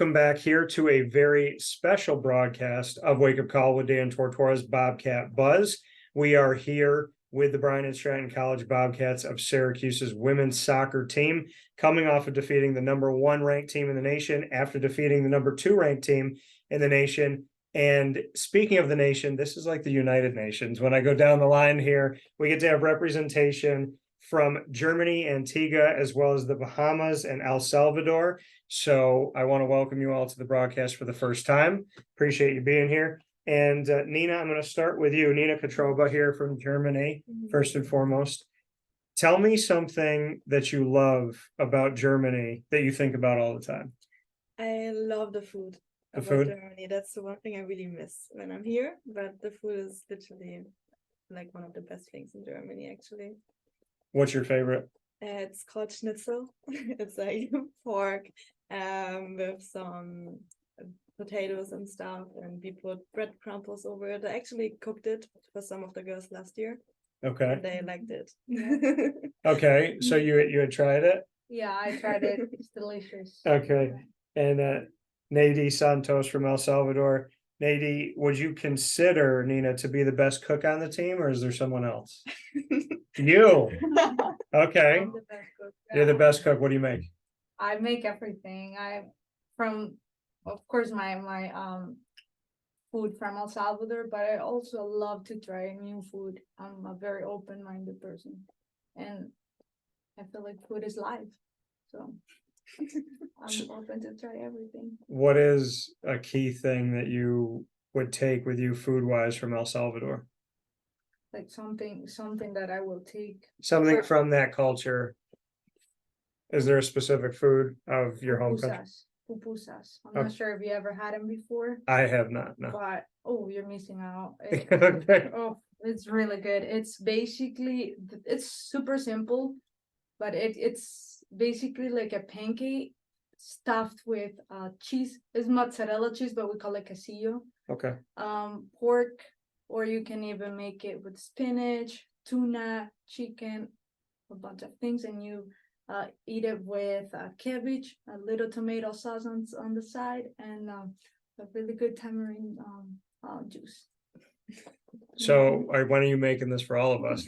Welcome back here to a very special broadcast of Wake Up Call with Dan Tortora's Bobcat Buzz. We are here with the Bryant Stratton College Bobcats of Syracuse's women's soccer team, coming off of defeating the #1 ranked team in the nation after defeating the #2 ranked team in the nation. And speaking of the nation, this is like the United Nations. When I go down the line here, we get to have representation from Germany, Antigua, as well as the Bahamas and El Salvador. So I want to welcome you all to the broadcast for the first time. Appreciate you being here. And Nina, I'm going to start with you. Nina Kotroba here from Germany, first and foremost. Tell me something that you love about Germany that you think about all the time. I love the food. The food? Germany. That's the one thing I really miss when I'm here. But the food is literally like one of the best things in Germany, actually. What's your favorite? It's called schnitzel. It's like pork with some potatoes and stuff, and we put bread crumbles over it. I actually cooked it for some of the girls last year. Okay. And they liked it. Okay, so you had tried it? Yeah, I tried it. It's delicious. Okay. And Neidy Santos from El Salvador. Neidy, would you consider Nina to be the best cook on the team, or is there someone else? You. Okay. I'm the best cook. You're the best cook. What do you make? I make everything. Of course, my food from El Salvador, but I also love to try new food. I'm a very open-minded person, and I feel like food is life. So I'm open to try everything. What is a key thing that you would take with you food-wise from El Salvador? Like something that I will take. Something from that culture. Is there a specific food of your home country? Pupusas. I'm not sure if you ever had them before. I have not, no. But you're missing out. Okay. It's really good. It's super simple, but it's basically like a pancake stuffed with cheese. It's mozzarella cheese, but we call it quesillo. Okay. Pork, or you can even make it with spinach, tuna, chicken, a bunch of things, and you eat it with cabbage, a little tomato sauce on the side, and a really good tamarind juice. So when are you making this for all of us?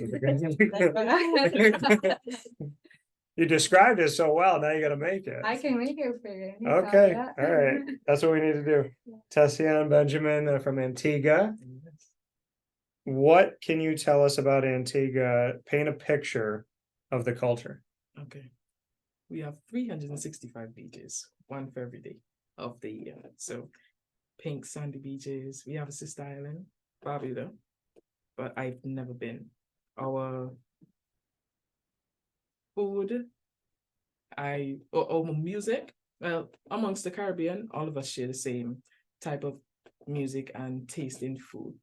You described it so well, now you got to make it. I can make it for you. Okay, all right. That's what we need to do. Tassianne Benjamin from Antigua. What can you tell us about Antigua? Paint a picture of the culture. Okay. We have 365 beaches, one for every day of the year. So pink sandy beaches. We have a sister island, Barbuda, but I've never been. Our food, music, well, amongst the Caribbean, all of us share the same type of music and taste in food.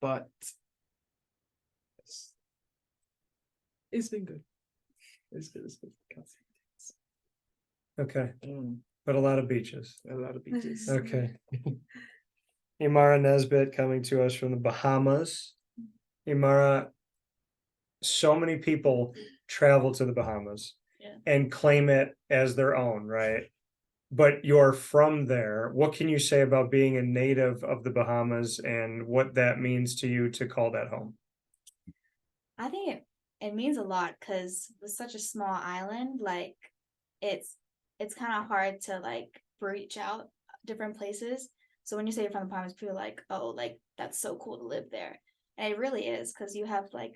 But it's been good. It's good. Okay. But a lot of beaches. A lot of beaches. Okay. Imara Nesbitt coming to us from the Bahamas. Imara, so many people travel to the Bahamas and claim it as their own, right? But you're from there. What can you say about being a native of the Bahamas and what that means to you to call that home? I think it means a lot because with such a small island, like it's kind of hard to like reach out different places. So when you say you're from the Bahamas, people are like, oh, like that's so cool to live there. And it really is, because you have like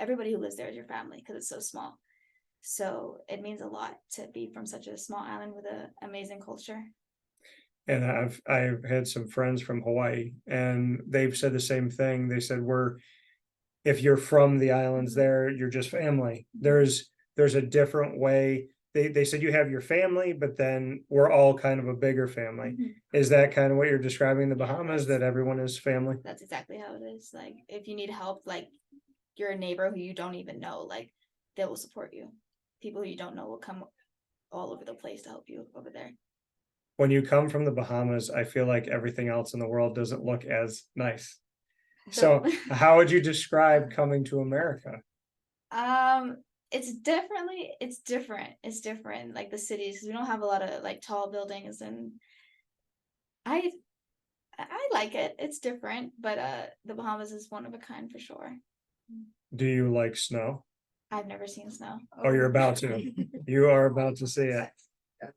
everybody who lives there is your family because it's so small. So it means a lot to be from such a small island with an amazing culture. And I've had some friends from Hawaii, and they've said the same thing. They said if you're from the islands there, you're just family. There's a different way. They said you have your family, but then we're all kind of a bigger family. Mm-hmm. Is that kind of what you're describing the Bahamas, that everyone is family? That's exactly how it is. Like if you need help, like you're a neighbor who you don't even know, like they will support you. People who you don't know will come all over the place to help you over there. When you come from the Bahamas, I feel like everything else in the world doesn't look as nice. So how would you describe coming to America? it's different. It's different. Like the cities, we don't have a lot of like tall buildings, and I like it. It's different, but the Bahamas is one of a kind for sure. Do you like snow? I've never seen snow. Oh, you're about to. You are about to see it.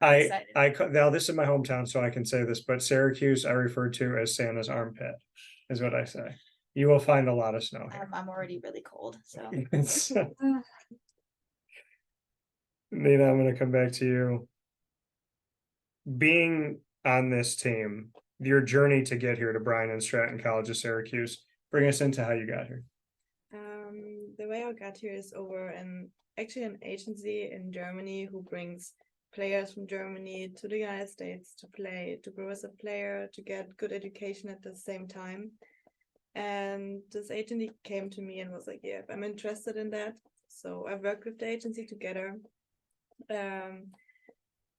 Excited. Now this is my hometown, so I can say this, but Syracuse I refer to as Santa's armpit, is what I say. You will find a lot of snow here. I'm already really cold, so It's- Nina, I'm gonna come back to you. Being on this team, your journey to get here to Bryant Stratton College of Syracuse, bring us into how you got here. The way I got here is over an agency in Germany who brings players from Germany to the United States to play, to grow as a player, to get good education at the same time. And this agency came to me and was like, yeah, I'm interested in that. So I worked with the agency together.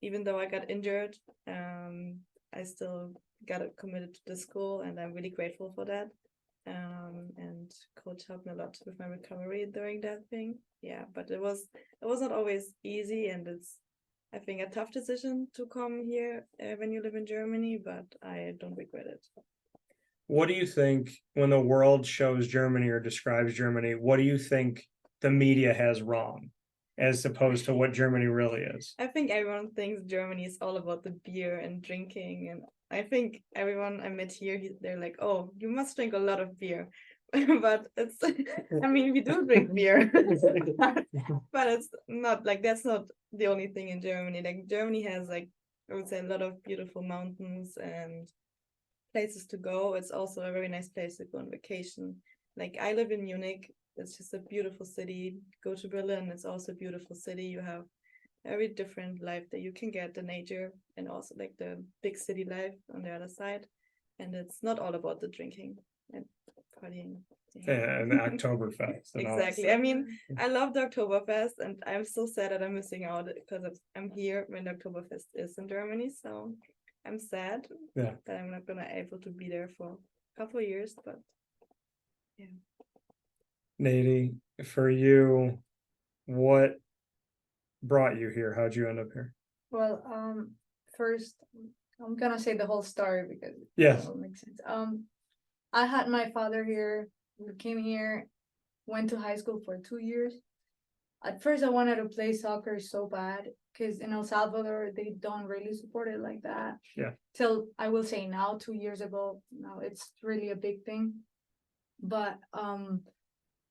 Even though I got injured, I still got committed to the school, and I'm really grateful for that. And coach helped me a lot with my recovery during that thing. Yeah, but it was not always easy, and it's, I think, a tough decision to come here when you live in Germany, but I don't regret it. What do you think when the world shows Germany or describes Germany? What do you think the media has wrong as opposed to what Germany really is? I think everyone thinks Germany is all about the beer and drinking, and I think everyone I met here, they're like, oh, you must drink a lot of beer. But it's, I mean, we do drink beer, but it's not like, that's not the only thing in Germany. Like Germany has, like, I would say, a lot of beautiful mountains and places to go. It's also a very nice place to go on vacation. Like I live in Munich. It's just a beautiful city. Go to Berlin, it's also a beautiful city. You have very different life that you can get, the nature and also like the big city life on the other side. And it's not all about the drinking and partying. And Oktoberfest. And all that Exactly. stuff. I mean, I love the Oktoberfest, and I'm so sad that I'm missing out because I'm here when the Oktoberfest is in Germany. So I'm sad Yeah. that I'm not gonna able to be there for a couple of years, but yeah. Neidy, for you, what brought you here? How'd you end up here? Well, first, I'm gonna say the whole story because Yes. it'll make sense. I had my father here. We came here, went to high school for 2 years. At first, I wanted to play soccer so bad because in El Salvador they don't really support it like that. Yeah. Till I will say now, 2 years ago, now it's really a big thing. But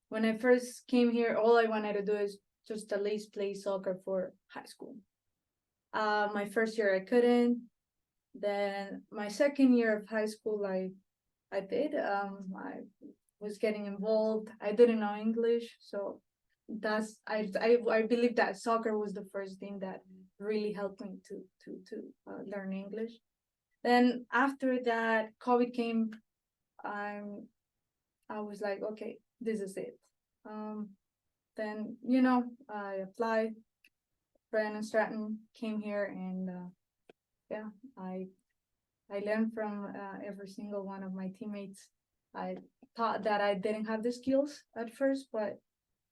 when I first came here, all I wanted to do is just at least play soccer for high school. My first year I couldn't. Then my second year of high school, I did. I was getting involved. I didn't know English, so I believe that soccer was the first thing that really helped me to learn English. Then after that, COVID came. I was like, okay, this is it. Then I applied. Bryant Stratton came here, and yeah, I learned from every single one of my teammates. I thought that I didn't have the skills at first, but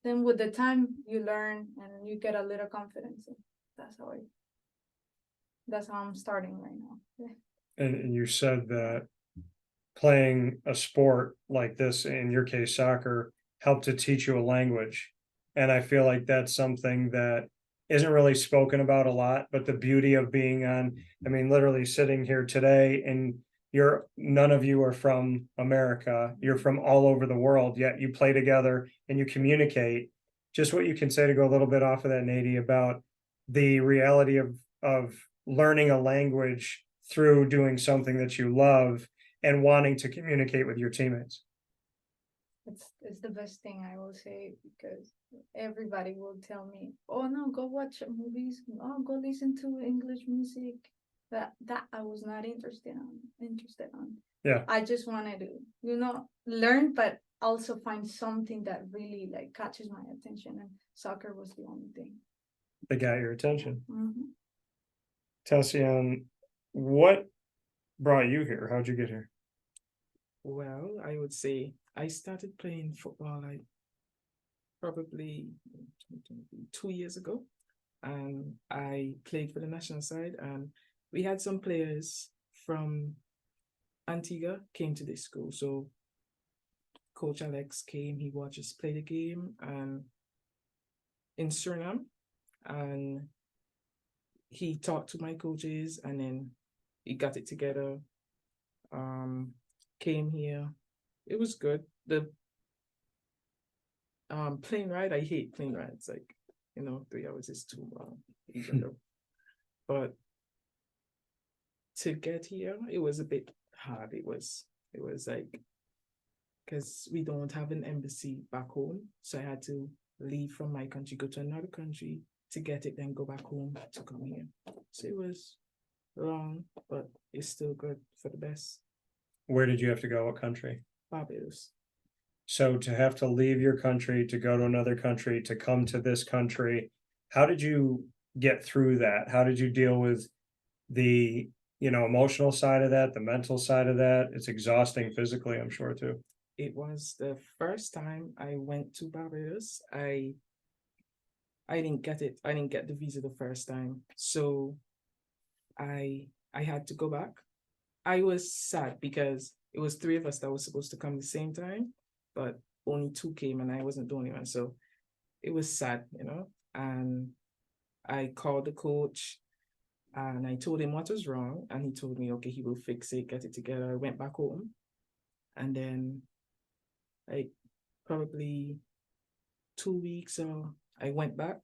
then with the time you learn and you get a little confidence. And that's how I'm starting right now. Yeah. And you said that playing a sport like this, in your case, soccer, helped to teach you a language. And I feel like that's something that isn't really spoken about a lot, but the beauty of being on, I mean, literally sitting here today, and none of you are from America, you're from all over the world, yet you play together and you communicate. Just what you can say to go a little bit off of that, Neidy, about the reality of learning a language through doing something that you love and wanting to communicate with your teammates. It's the best thing I will say, because everybody will tell me, oh no, go watch movies, oh go listen to English music. That I was not interested on. Yeah. I just wanted to, learn, but also find something that really like catches my attention, and soccer was the only thing That got your attention. Mm-hmm. Tassianne, what brought you here? How'd you get here? Well, I would say I started playing football like probably 2 years ago. And I played for the national side, and we had some players from Antigua came to this school. So Coach Alex came, he watched us play the game and in Suriname, and he talked to my coaches, and then he got it together. Came here. It was good. The plane ride, I hate plane rides. Like, 3 hours is too long, even though. But to get here, it was a bit hard. It was like, because we don't have an embassy back home. So I had to leave from my country, go to another country to get it, then go back home to come here. So it was long, but it's still good for the best. Where did you have to go? What country? Barbados. So to have to leave your country, to go to another country, to come to this country, how did you get through that? How did you deal with the, emotional side of that, the mental side of that? It's exhausting physically, I'm sure, too. It was the first time I went to Barbados. I didn't get it. I didn't get the visa the first time. So I had to go back. I was sad because it was 3 of us that was supposed to come at the same time, but only 2 came and I wasn't the only one. So it was sad, and I called the coach and I told him what was wrong. And he told me, okay, he will fix it, get it together. I went back home, and then like probably 2 weeks or I went back.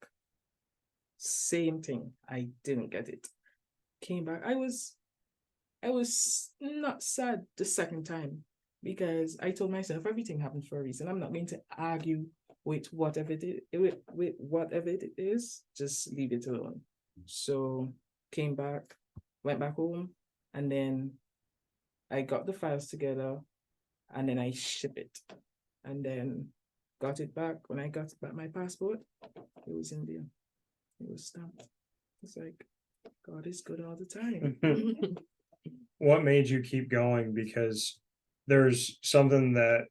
Same thing. I didn't get it. Came back. I was not sad the second time because I told myself everything happened for a reason. I'm not going to argue with whatever it is. Just leave it alone. So came back, went back home, and then I got the files together, and then I shipped it, and then got it back. When I got back my passport, it was in there. It was stamped. It's like, God is good all the time. What made you keep going? Because there's something that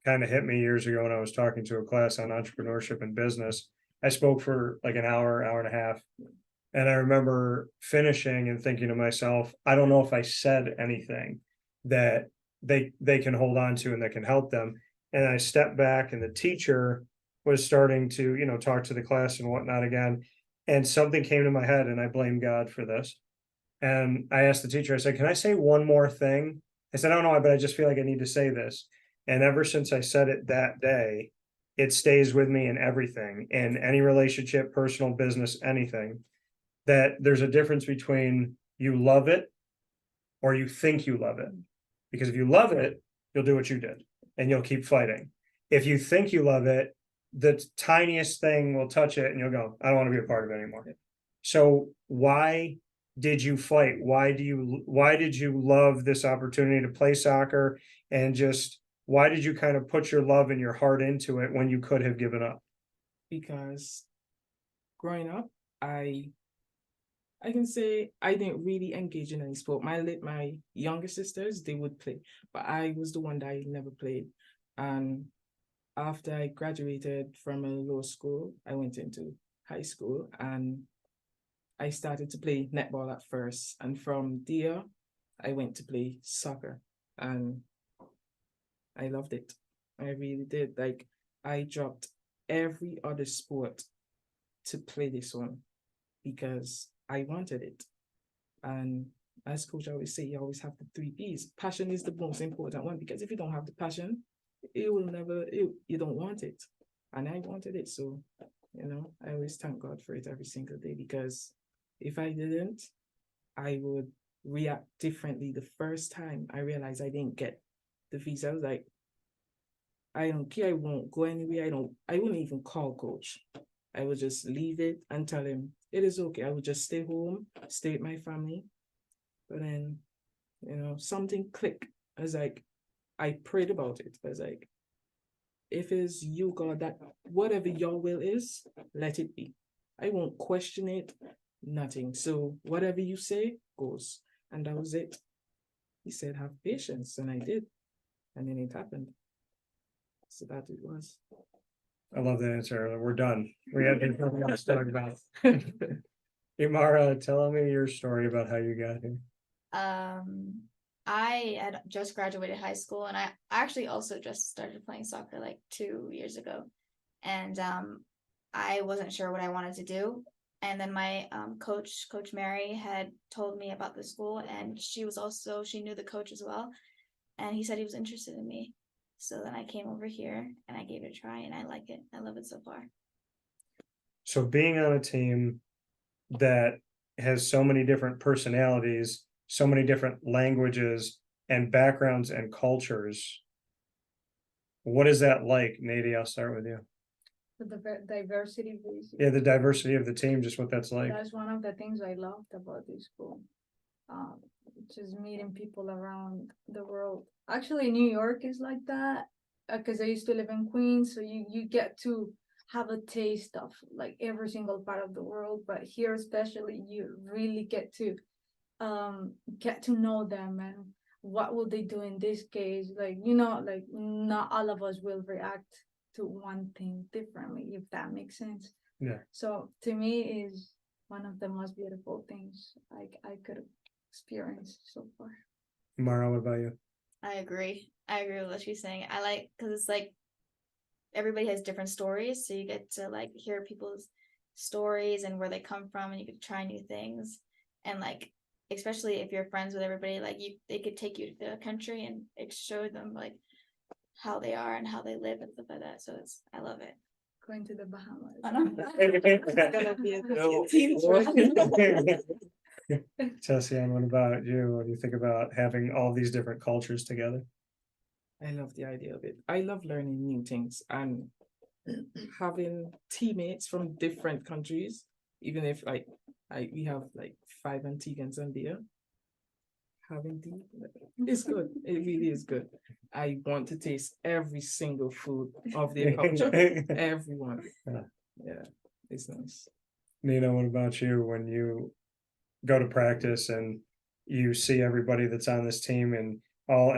kind of hit me years ago when I was talking to a class on entrepreneurship and business. I spoke for like an hour and a half. And I remember finishing and thinking to myself, I don't know if I said anything that they can hold on to and that can help them. And I stepped back, and the teacher was starting to, talk to the class and whatnot again. And something came to my head, and I blame God for this. And I asked the teacher, I said, can I say one more thing? I said, I don't know, but I just feel like I need to say this. And ever since I said it that day, it stays with me in everything, in any relationship, personal, business, anything, that there's a difference between you love it or you think you love it. Because if you love it, you'll do what you did and you'll keep fighting. If you think you love it, the tiniest thing will touch it and you'll go, I don't want to be a part of it anymore. So why did you fight? Why did you love this opportunity to play soccer, and just why did you kind of put your love and your heart into it when you could have given up? Because growing up, I can say I didn't really engage in any sport. My younger sisters, they would play, but I was the one that I never played. And after I graduated from a lower school, I went into high school and I started to play netball at first. And from there, I went to play soccer, and I loved it. I really did. Like, I dropped every other sport to play this one because I wanted it. And as coach always say, you always have the 3 P's. Passion is the most important one, because if you don't have the passion, you don't want it. And I wanted it. So, I always thank God for it every single day, because if I didn't, I would react differently. The first time I realized I didn't get the visa, I was like, I don't care, I won't go anywhere. I wouldn't even call coach. I would just leave it and tell him it is okay. I would just stay home, stay with my family. But then, something clicked. I was like, I prayed about it. I was like, if it's you, God, that whatever your will is, let it be. I won't question it, nothing. So whatever you say goes. And that was it. He said, have patience. And I did. And then it happened. So that it was. I love that answer. We're done. We have nothing else to talk about. Imara, tell me your story about how you got here. I had just graduated high school, and I actually also just started playing soccer like 2 years ago. And I wasn't sure what I wanted to do. And then my Coach Mary, had told me about the school, and she knew the coach as well. And he said he was interested in me. So then I came over here and I gave it a try, and I like it. I love it so far. So being on a team that has so many different personalities, so many different languages and backgrounds and cultures, what is that like? Neidy, I'll start with you. The diversity, basically. Yeah, the diversity of the team, just what that's like. That's one of the things I loved about this school. Just meeting people around the world. Actually, New York is like that, because I used to live in Queens, so you get to have a taste of like every single part of the world. But here, especially, you really get to know them, and what will they do in this case. Like, like not all of us will react to one thing differently, if that makes sense. Yeah. So to me, is one of the most beautiful things I could experience so far. Mara, what about you? I agree with what she's saying. I like, because it's like everybody has different stories, so you get to like hear people's stories and where they come from, and you get to try new things. And like, especially if you're friends with everybody, like they could take you to the country and show them like how they are and how they live and stuff like that. So I love it. Going to the Bahamas. I know. It's gonna be a good team trip. Tassianne, what about you? What do you think about having all these different cultures together? I love the idea of it. I love learning new things and having teammates from different countries, even if like we have like 5 Antiguans on there. Having it's good. It really is good. I want to taste every single food of their culture. Everyone. Yeah, it's nice. Nina, what about you? When you go to practice and you see everybody that's on this team and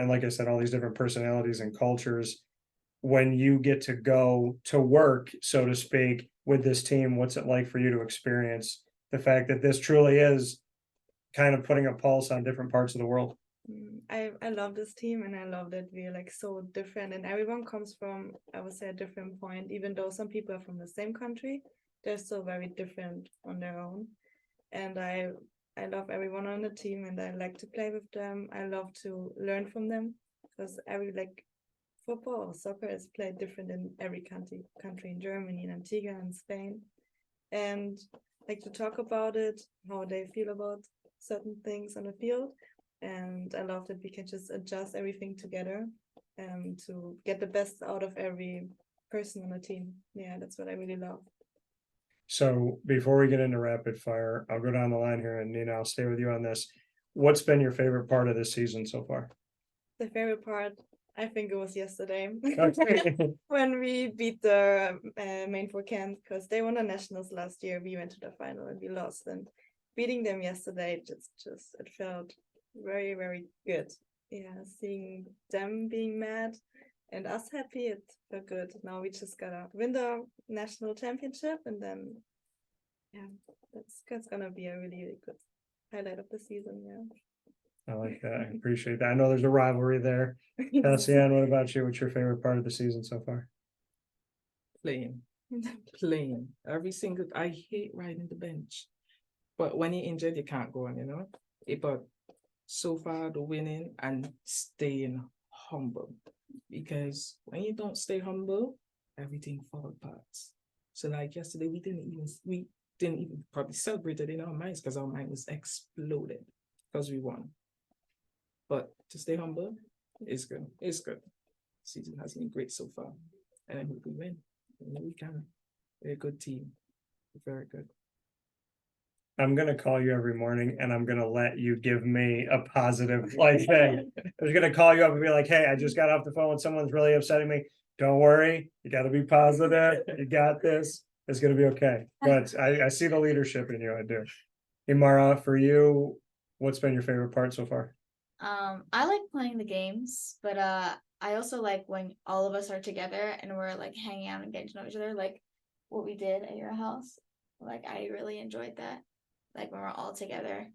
like I said, all these different personalities and cultures, when you get to go to work, so to speak, with this team, what's it like for you to experience the fact that this truly is kind of putting a pulse on different parts of the world? I love this team, and I love that we're like so different, and everyone comes from, I would say, a different point. Even though some people are from the same country, they're still very different on their own. And I love everyone on the team, and I like to play with them. I love to learn from them, because football or soccer is played different in every country in Germany, in Antigua, and Spain. And like to talk about it, how they feel about certain things on the field. And I love that we can just adjust everything together to get the best out of every person on the team. Yeah, that's what I really love. So before we get into rapid fire, I'll go down the line here, and Nina, I'll stay with you on this. What's been your favorite part of this season so far? The favorite part, I think it was yesterday Okay. when we beat the MON-FRI Kent, because they won the nationals last year. We went to the final and we lost, and beating them yesterday it felt very, very good. Yeah, seeing them being mad and us happy, it felt good. Now we just gotta win the national championship, and then yeah, that's gonna be a really, really good highlight of the season. Yeah. I like that. I appreciate that. I know there's a rivalry there. Tassianne, what about you? What's your favorite part of the season so far? Playing every single. I hate riding the bench, but when you're injured, you can't go on. But so far, the winning and staying humble, because when you don't stay humble, everything falls apart. So like yesterday, we didn't even probably celebrate it in our minds, because our mind was exploded because we won. But to stay humble is good. It's good. Season has been great so far, and I hope we win. We can. We're a good team. We're very good. I'm gonna call you every morning, and I'm gonna let you give me a positive, like, hey, I was gonna call you up and be like, hey, I just got off the phone with someone's really upsetting me. Don't worry, you gotta be positive. You got this. It's gonna be okay. But I see the leadership in you. I do. Imara, for you, what's been your favorite part so far? I like playing the games, but I also like when all of us are together and we're like hanging out and getting to know each other, like what we did at your house. Like I really enjoyed that. Like when we're all together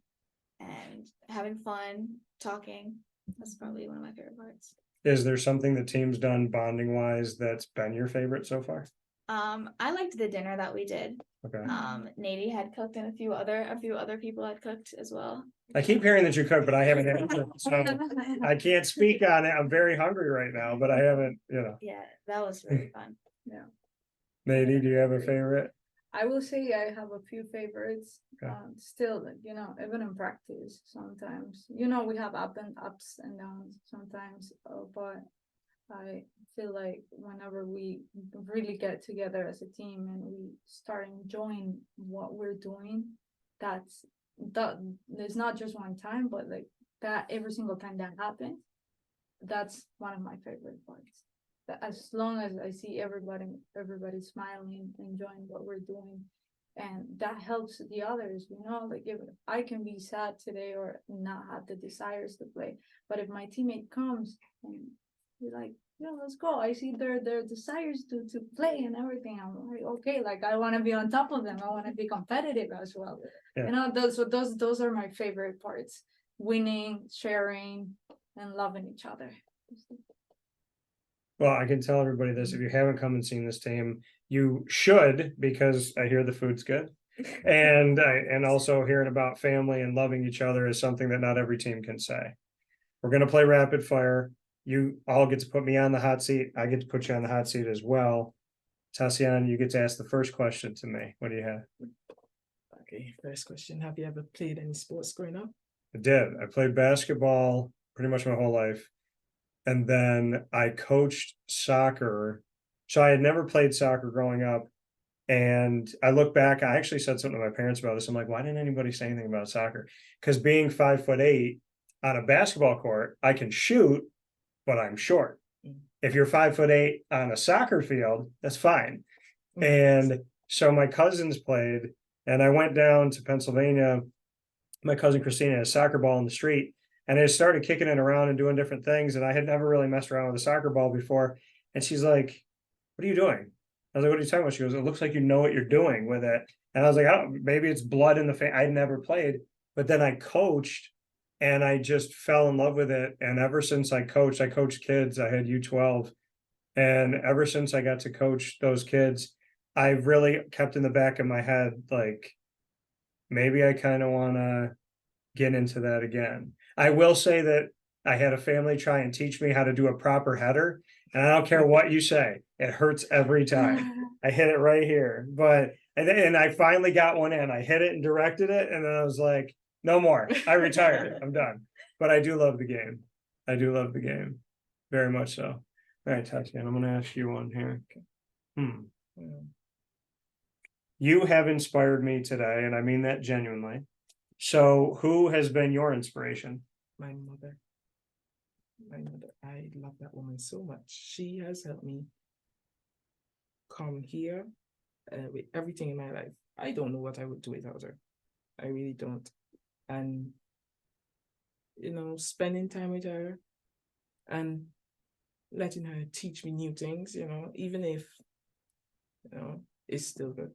and having fun, talking. That's probably one of my favorite parts. Is there something the team's done bonding wise that's been your favorite so far? I liked the dinner that we did. Okay. Neidy had cooked and a few other people had cooked as well. I keep hearing that you cook, but I haven't had it, so I can't speak on it. I'm very hungry right now, but I haven't, Yeah, that was really fun. Neidy, do you have a favorite? I will say I have a few favorites. Okay. Still, even in practice, sometimes, we have ups and downs sometimes, but I feel like whenever we really get together as a team and we start enjoying what we're doing, that there's not just one time, but like that every single time that happens, that's one of my favorite parts. That as long as I see everybody smiling, enjoying what we're doing, and that helps the others, like if I can be sad today or not have the desires to play, but if my teammate comes and you're like, let's go. I see their desires to play and everything. I'm like, okay, like I want to be on top of them. I want to be competitive as well. Yeah. Those are my favorite parts. Winning, sharing, and loving each other. Well, I can tell everybody this, if you haven't come and seen this team, you should, because I hear the food's good. And also hearing about family and loving each other is something that not every team can say. We're going to play rapid fire. You all get to put me on the hot seat. I get to put you on the hot seat as well. Tassianne, you get to ask the first question to me. What do you have? Okay, first question. Have you ever played any sports growing up? I did. I played basketball pretty much my whole life. And then I coached soccer. So I had never played soccer growing up. And I look back, I actually said something to my parents about this. I'm like, why didn't anybody say anything about soccer? Because being 5'8" on a basketball court, I can shoot, but I'm short. If you're 5'8" on a soccer field, that's fine. And so my cousins played, and I went down to Pennsylvania. My cousin Christina had a soccer ball in the street, and I started kicking it around and doing different things. And I had never really messed around with a soccer ball before. And she's like, what are you doing? I was like, what are you talking about? She goes, it looks like you know what you're doing with it. And I was like, oh, maybe it's blood in the face. I'd never played, but then I coached and I just fell in love with it. And ever since I coached kids. I had U12. And ever since I got to coach those kids, I really kept in the back of my head, like, maybe I kind of want to get into that again. I will say that I had a family try and teach me how to do a proper header. And I don't care what you say, it hurts every time. I hit it right here. And I finally got one in. I hit it and directed it. And then I was like, no more. I retired. I'm done. But I do love the game. I do love the game. Very much so. All right, Tassianne, I'm going to ask you one here. You have inspired me today, and I mean that genuinely. So who has been your inspiration? My mother. I love that woman so much. She has helped me come here with everything in my life. I don't know what I would do without her. I really don't. And, spending time with her and letting her teach me new things, even if, it's still good.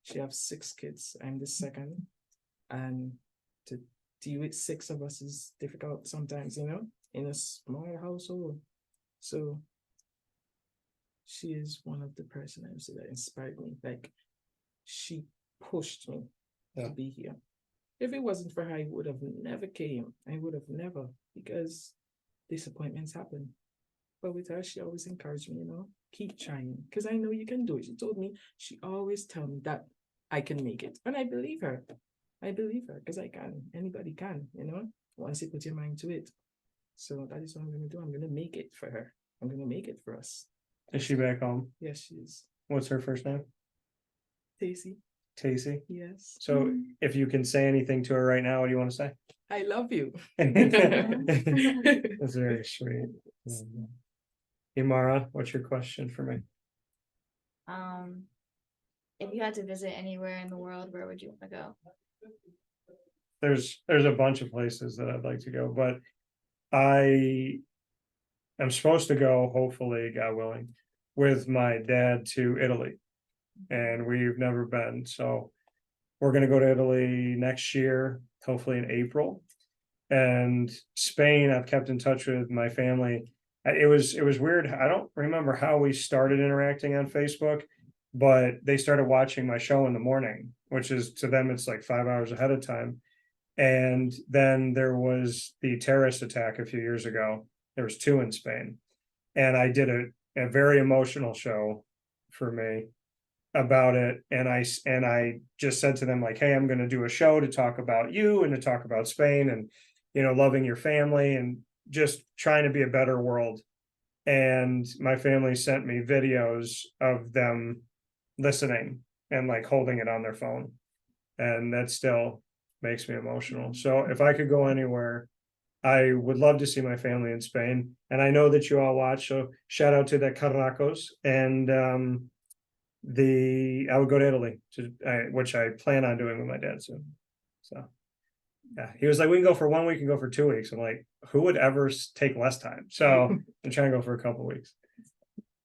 She has 6 kids. I'm the second. And to deal with 6 of us is difficult sometimes, in a small household. So she is one of the person I would say that inspired me. Like, she pushed me to be here. If it wasn't for her, I would have never came. I would have never, because disappointments happen. But with her, she always encouraged me, keep trying, because I know you can do it. She always tell me that I can make it. And I believe her. Because I can. Anybody can, once you put your mind to it. So that is what I'm going to do. I'm going to make it for her. I'm going to make it for us. Is she back home? Yes, she is. What's her first name? Tacy. Yes. So if you can say anything to her right now, what do you want to say? I love you. That's very sweet. Imara, what's your question for me? If you had to visit anywhere in the world, where would you want to go? There's a bunch of places that I'd like to go, but I I'm supposed to go, hopefully, God willing, with my dad to Italy. And we've never been, so we're gonna go to Italy next year, hopefully in April. And Spain, I've kept in touch with my family. It was weird. I don't remember how we started interacting on Facebook, but they started watching my show in the morning, which is to them, it's like 5 hours ahead of time. And then there was the terrorist attack a few years ago. There was two in Spain. And I did a very emotional show for me about it. And I just said to them, like, hey, I'm going to do a show to talk about you and to talk about Spain and, loving your family and just trying to be a better world. And my family sent me videos of them listening and like holding it on their phone. And that still makes me emotional. So if I could go anywhere, I would love to see my family in Spain. And I know that you all watch, so shout out to the Carracos. And I would go to Italy, which I plan on doing with my dad soon. So yeah, he was like, we can go for 1 week and go for 2 weeks. I'm like, who would ever take less time? So I'm trying to go for a couple weeks.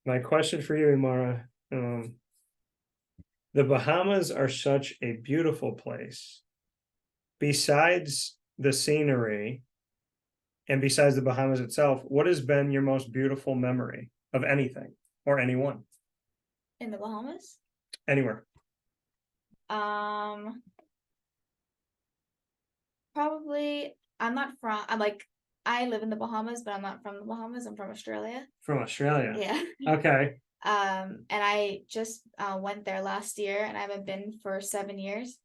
My question for you, Imara, the Bahamas are such a beautiful place. Besides the scenery and besides the Bahamas itself, what has been your most beautiful memory of anything or anyone? In the Bahamas? Anywhere. Probably I'm like I live in the Bahamas, but I'm not from the Bahamas. I'm from Australia. From Australia. Yeah. Okay. And I just went there last year and I haven't been for 7 years.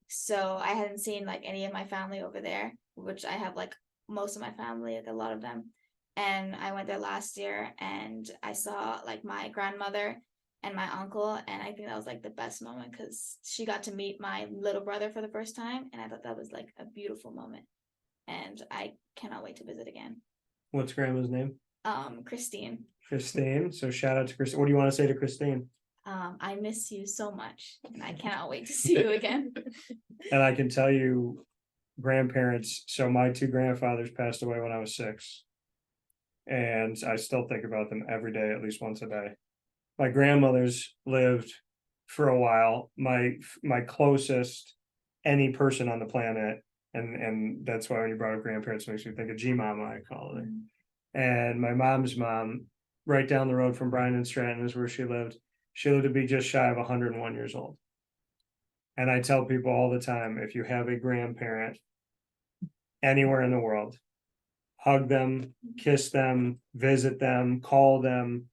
So I hadn't seen like any of my family over there, which I have like most of my family, like a lot of them. And I went there last year and I saw like my grandmother and my uncle, and I think that was like the best moment because she got to meet my little brother for the first time, and I thought that was like a beautiful moment, and I cannot wait to visit again. What's grandma's name? Christine. Christine. So shout out to Christine. What do you want to say to Christine? I miss you so much, and I cannot wait to see you again. And I can tell you, grandparents. So my two grandfathers passed away when I was 6, and I still think about them every day, at least once a day. My grandmothers lived for a while. My closest any person on the planet, and that's why when you brought up grandparents, it makes me think of G-Mama, I call it. And my mom's mom, right down the road from Bryant Stratton, is where she lived. She lived to be just shy of 101 years old. And I tell people all the time, if you have a grandparent anywhere in the world, hug them, kiss them, visit them, call them.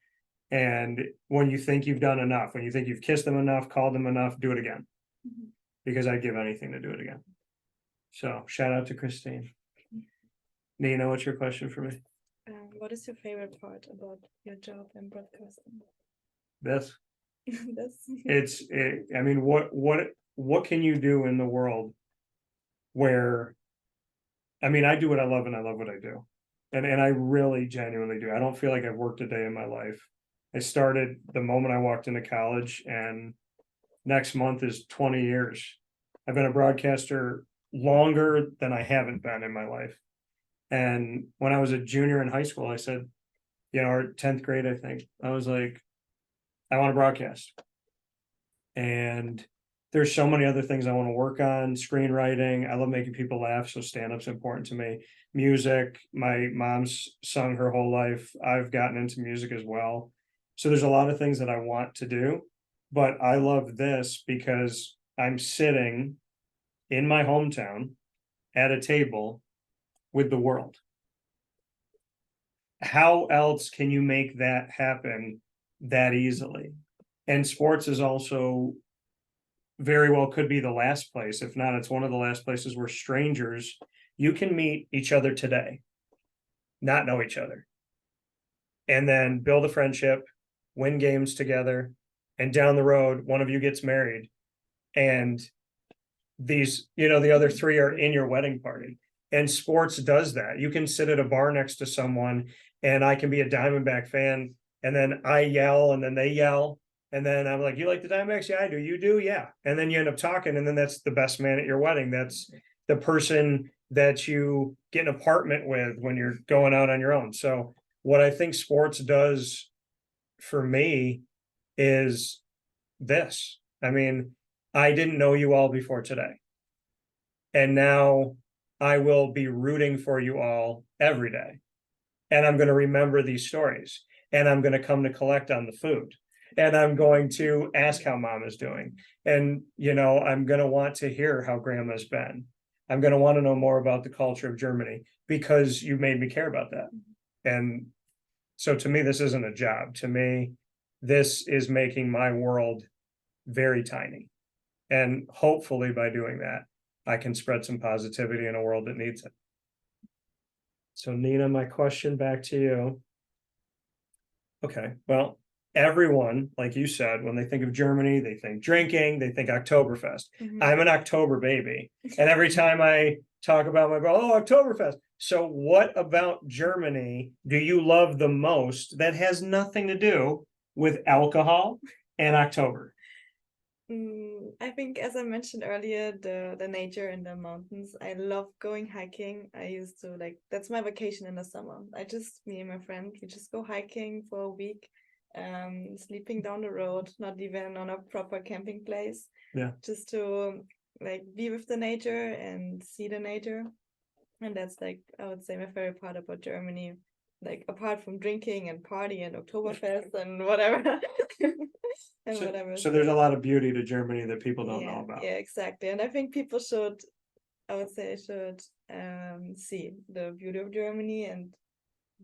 And when you think you've done enough, when you think you've kissed them enough, called them enough, do it again. Because I'd give anything to do it again. So shout out to Christine. Nina, what's your question for me? What is your favorite part about your job in broadcasting? This. This. I mean, what can you do in the world where, I mean, I do what I love and I love what I do. And I really genuinely do. I don't feel like I've worked a day in my life. I started the moment I walked into college, and next month is 20 years. I've been a broadcaster longer than I haven't been in my life. And when I was a junior in high school, I said, or 10th grade, I think, I was like, I want to broadcast. And there's so many other things I want to work on. Screenwriting. I love making people laugh. So stand-up's important to me. Music. My mom's sung her whole life. I've gotten into music as well. So there's a lot of things that I want to do, but I love this because I'm sitting in my hometown at a table with the world. How else can you make that happen that easily? And sports is also very well could be the last place. If not, it's one of the last places where strangers, you can meet each other today, not know each other, and then build a friendship, win games together, and down the road, one of you gets married, and these, the other 3 are in your wedding party. And sports does that. You can sit at a bar next to someone, and I can be a Diamondback fan, and then I yell, and then they yell, and then I'm like, you like the Diamondbacks? Yeah, I do. You do? Yeah. And then you end up talking, and then that's the best man at your wedding. That's the person that you get an apartment with when you're going out on your own. So what I think sports does for me is this. I mean, I didn't know you all before today. And now I will be rooting for you all every day. And I'm going to remember these stories. And I'm going to come to collect on the food. And I'm going to ask how mom is doing. And, you know, I'm going to want to hear how grandma's been. I'm going to want to know more about the culture of Germany because you made me care about that. And so to me, this isn't a job. To me, this is making my world very tiny. And hopefully by doing that, I can spread some positivity in a world that needs it. So Nina, my question back to you. Okay, well, everyone, like you said, when they think of Germany, they think drinking, they think Oktoberfest. I'm an October baby. And every time I talk about Oktoberfest. So what about Germany do you love the most that has nothing to do with alcohol and October? I think, as I mentioned earlier, the nature and the mountains. I love going hiking. I used to that's my vacation in the summer. Me and my friend, we just go hiking for a week, sleeping down the road, not even on a proper camping place. Yeah. Just to be with the nature and see the nature. And that's I would say my favorite part about Germany. Apart from drinking and party and Oktoberfest and whatever. So there's a lot of beauty to Germany that people don't know about. Yeah, exactly. And I think people should see the beauty of Germany and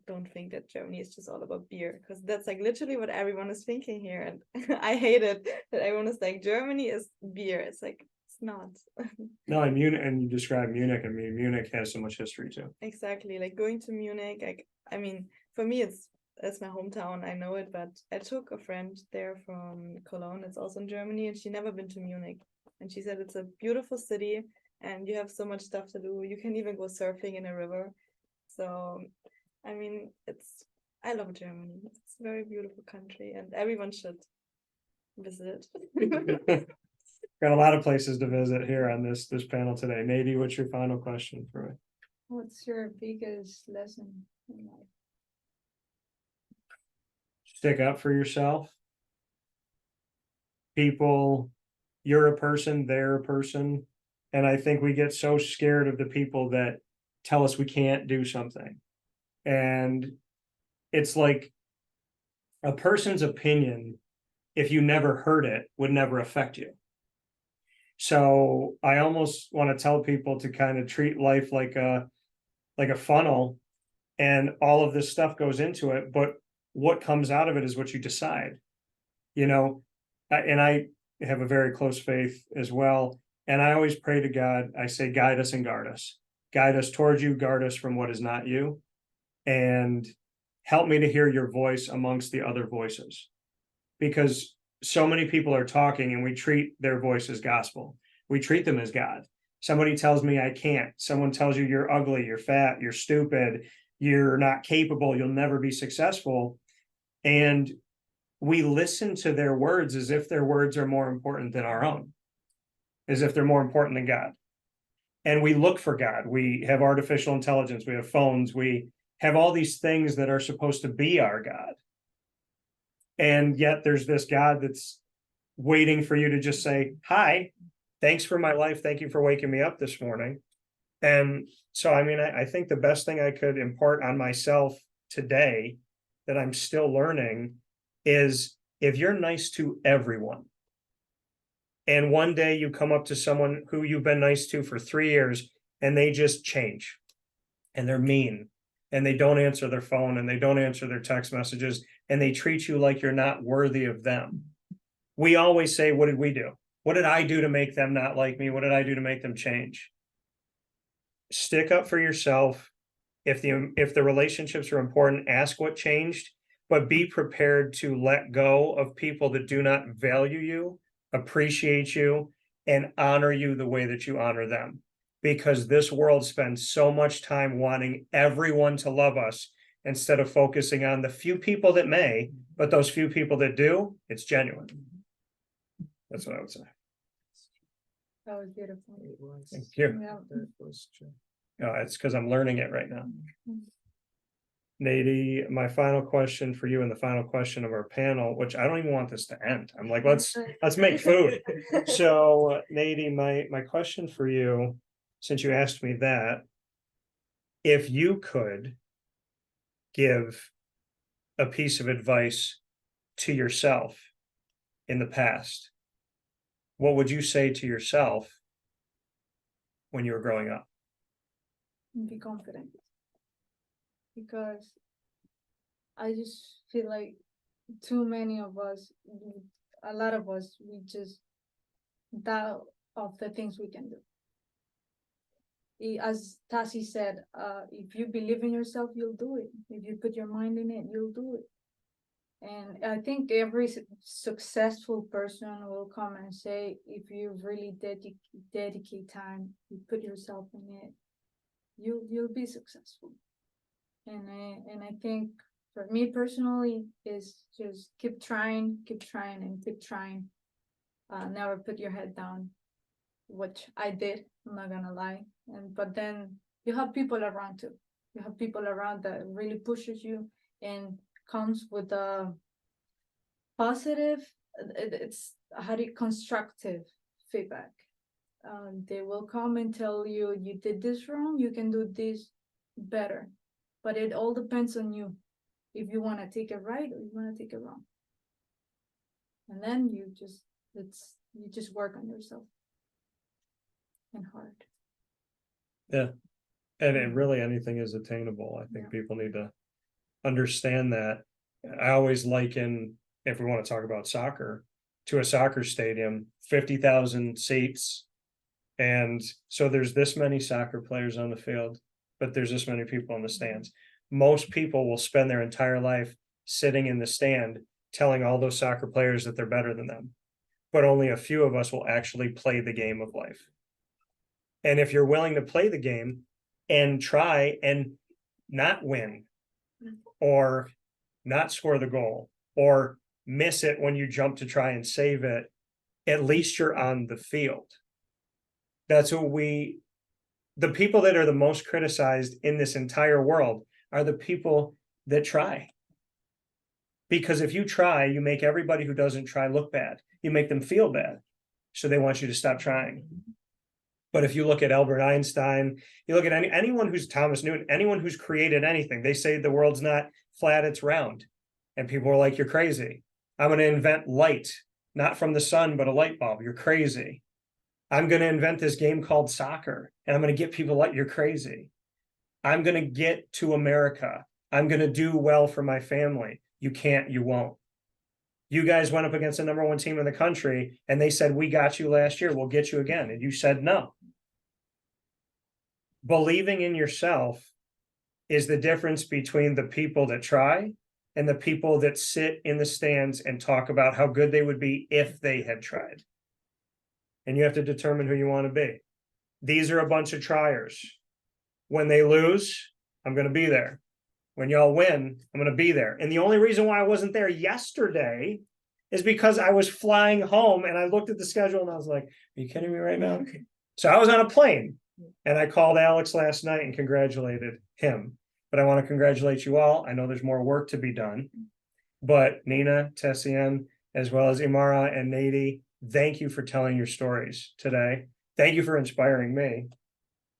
don't think that Germany is just all about beer, because that's literally what everyone is thinking here. And I hate it that everyone is Germany is beer. It's it's not. No, and Munich, and you describe Munich. I mean, Munich has so much history too. Exactly. Going to Munich, I mean, for me, it's my hometown. I know it, but I took a friend there from Cologne. It's also in Germany, and she never been to Munich. And she said it's a beautiful city, and you have so much stuff to do. You can even go surfing in a river. So, I mean, I love Germany. It's a very beautiful country, and everyone should visit it. Got a lot of places to visit here on this panel today. Neidy, what's your final question for me? What's your biggest lesson in life? Stick up for yourself. People, you're a person, they're a person. And I think we get so scared of the people that tell us we can't do something. And it's like a person's opinion, if you never heard it, would never affect you. So I almost want to tell people to kind of treat life like a funnel, and all of this stuff goes into it, but what comes out of it is what you decide, you know. And I have a very close faith as well, and I always pray to God. I say, guide us and guard us towards you, guard us from what is not you, and help me to hear your voice amongst the other voices, because so many people are talking and we treat their voice as gospel. We treat them as God. Somebody tells me I can't. Someone tells you you're ugly, you're fat, you're stupid, you're not capable, you'll never be successful. And we listen to their words as if their words are more important than our own, as if they're more important than God. And we look for God. We have artificial intelligence, we have phones, we have all these things that are supposed to be our God. And yet there's this God that's waiting for you to just say, hi, thanks for my life. Thank you for waking me up this morning. And so, I mean, I think the best thing I could impart on myself today that I'm still learning is, if you're nice to everyone, and one day you come up to someone who you've been nice to for 3 years and they just change and they're mean and they don't answer their phone and they don't answer their text messages and they treat you like you're not worthy of them. We always say, what did we do? What did I do to make them not like me? What did I do to make them change? Stick up for yourself. If the relationships are important, ask what changed, but be prepared to let go of people that do not value you, appreciate you, and honor you the way that you honor them. Because this world spends so much time wanting everyone to love us instead of focusing on the few people that may, but those few people that do, it's genuine. That's what I would say. That was beautiful. It was. Thank you. Yeah. That was true. It's because I'm learning it right now. Neidy, my final question for you and the final question of our panel, which I don't even want this to end. I'm like, let's make food. So Neidy, my question for you, since you asked me that, if you could give a piece of advice to yourself in the past, what would you say to yourself when you were growing up? Be confident, because I just feel like too many of us, a lot of us, we just doubt of the things we can do. As Tassie said, if you believe in yourself, you'll do it. If you put your mind in it, you'll do it. And I think every successful person will come and say, if you really dedicate time, you put yourself in it, you'll be successful. And I think for me personally is just keep trying, and keep trying. Never put your head down, which I did. I'm not gonna lie. But then you have people around too. You have people around that really pushes you and comes with a positive, it's constructive feedback. They will come and tell you, you did this wrong, you can do this better. But it all depends on you, if you want to take it right or you want to take it wrong. And then you just work on yourself and hard. Yeah. And it really, anything is attainable. I think people need to understand that. I always liken, if we want to talk about soccer, to a soccer stadium, 50,000 seats. And so there's this many soccer players on the field, but there's this many people in the stands. Most people will spend their entire life sitting in the stand telling all those soccer players that they're better than them. But only a few of us will actually play the game of life. And if you're willing to play the game and try and not win, or not score the goal, or miss it when you jump to try and save it, at least you're on the field. That's what the people that are the most criticized in this entire world are the people that try. Because if you try, you make everybody who doesn't try look bad. You make them feel bad. So they want you to stop trying. But if you look at Albert Einstein, you look at anyone who's Thomas Newton, anyone who's created anything, they say the world's not flat, it's round. And people are like, you're crazy. I'm going to invent light, not from the sun, but a light bulb. You're crazy. I'm going to invent this game called soccer, and I'm going to get people like, you're crazy. I'm going to get to America. I'm going to do well for my family. You can't, you won't. You guys went up against the #1 team in the country, and they said, we got you last year, we'll get you again. And you said no. Believing in yourself is the difference between the people that try and the people that sit in the stands and talk about how good they would be if they had tried. And you have to determine who you want to be. These are a bunch of triers. When they lose, I'm going to be there. When y'all win, I'm going to be there. And the only reason why I wasn't there yesterday is because I was flying home and I looked at the schedule and I was like, are you kidding me right now? So I was on a plane and I called Alex last night and congratulated him. But I want to congratulate you all. I know there's more work to be done. But Nina, Tassianne, as well as Imara and Neidy, thank you for telling your stories today. Thank you for inspiring me.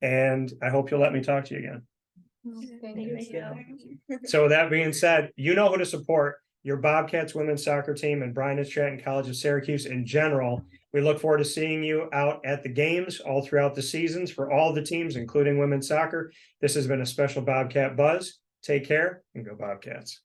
And I hope you'll let me talk to you again. Thank you. So with that being said, you know who to support, your Bobcats women's soccer team and Bryant Stratton College of Syracuse in general. We look forward to seeing you out at the games all throughout the seasons for all the teams, including women's soccer. This has been a special Bobcat Buzz. Take care and go Bobcats.